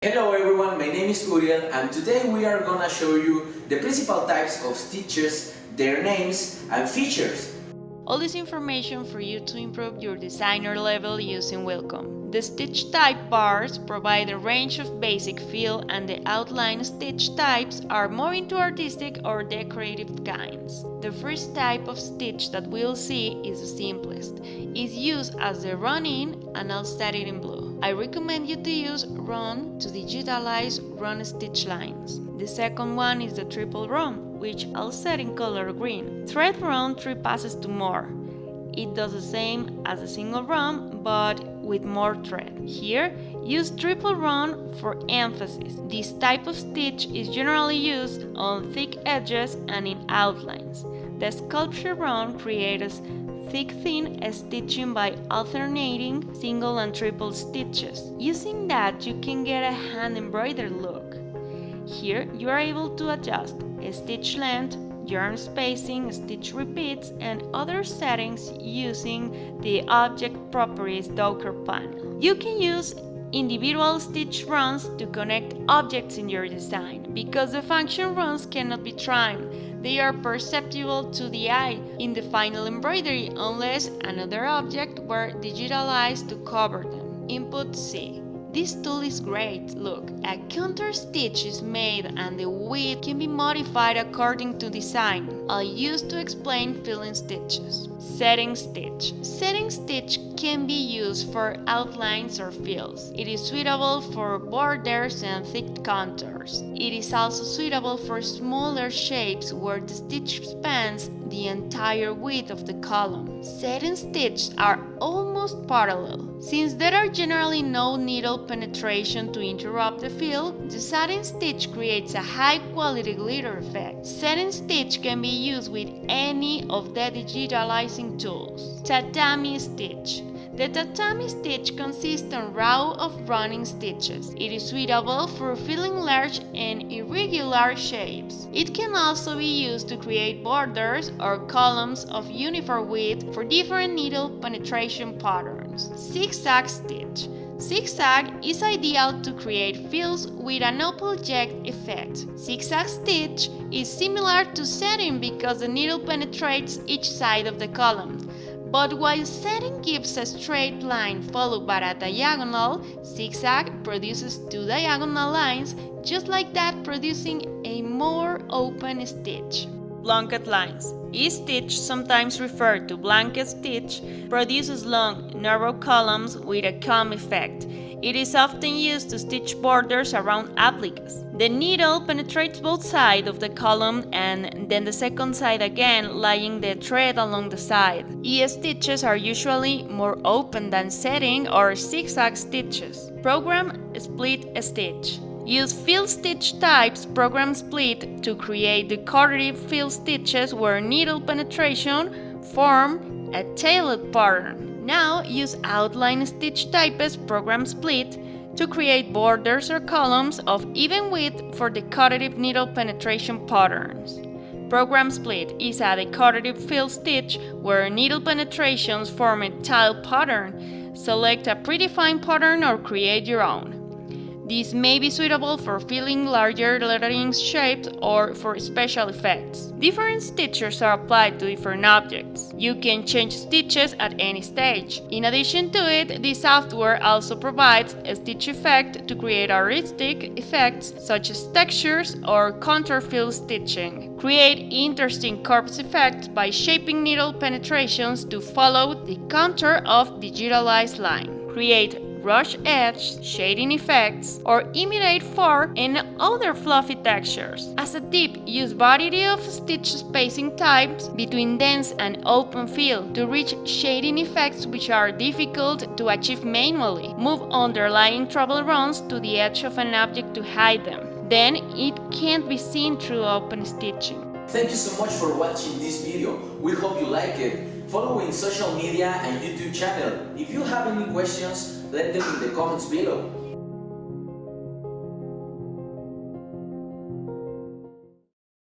Hello everyone, my name is Uriel and today we are gonna show you the principal types of stitches, their names and features. All this information for you to improve your designer level using Wilcom. The stitch type bars provide a range of basic feel, and the outline stitch types are more into artistic or decorative kinds. The first type of stitch that we'll see is the simplest. It's used as the run-in, and I'll set it in blue. I recommend you to use run to digitalize run stitch lines. The second one is the triple run, which I'll set in color green. Thread run 3 passes to more. It does the same as a single run, but with more thread. Here, use triple run for emphasis. This type of stitch is generally used on thick edges and in outlines. The sculpture run creates thick-thin stitching by alternating single and triple stitches. Using that, you can get a hand-embroidered look. Here, you are able to adjust stitch length, yarn spacing, stitch repeats, and other settings using the Object Properties Docker panel. You can use individual stitch runs to connect objects in your design. Because the function runs cannot be trimmed, they are perceptible to the eye in the final embroidery unless another object were digitalized to cover them. Input C. This tool is great. Look, a counter stitch is made and the width can be modified according to design. I'll use to explain filling stitches. Setting stitch. Setting stitch can be used for outlines or fills. It is suitable for borders and thick contours. It is also suitable for smaller shapes where the stitch spans the entire width of the column. Setting stitches are almost parallel. Since there are generally no needle penetration to interrupt the fill, the setting stitch creates a high-quality glitter effect. Setting stitch can be used with any of the digitalizing tools. Tatami Stitch. The tatami stitch consists of a row of running stitches. It is suitable for filling large and irregular shapes. It can also be used to create borders or columns of uniform width for different needle penetration patterns. Zigzag stitch. Zigzag is ideal to create fills with an object effect. Zigzag stitch is similar to setting because the needle penetrates each side of the column. But while setting gives a straight line followed by a diagonal, zigzag produces 2 diagonal lines, just like that, producing a more open stitch. Blanket lines. Each stitch, sometimes referred to blanket stitch, produces long, narrow columns with a comb effect. It is often used to stitch borders around appliques. The needle penetrates both sides of the column and then the second side again, laying the thread along the side. E-stitches are usually more open than setting or zigzag stitches. Program split stitch. Use fill stitch types program split to create decorative fill stitches where needle penetration form a tailed pattern. Now use outline stitch types program split to create borders or columns of even width for decorative needle penetration patterns. Program split is a decorative fill stitch where needle penetrations form a tile pattern. Select a predefined pattern or create your own. These may be suitable for filling larger lettering shapes or for special effects. Different stitches are applied to different objects. You can change stitches at any stage. In addition to it, this software also provides a stitch effect to create artistic effects such as textures or contour fill stitching. Create interesting corpse effects by shaping needle penetrations to follow the contour of digitalized line. Create brush edge, shading effects, or imitate fur and other fluffy textures. As a tip, use variety of stitch spacing types between dense and open fill to reach shading effects which are difficult to achieve manually. Move underlying trouble runs to the edge of an object to hide them. Then it can't be seen through open stitching. Thank you so much for watching this video. We hope you like it. Follow in social media and YouTube channel. If you have any questions, let them in the comments below.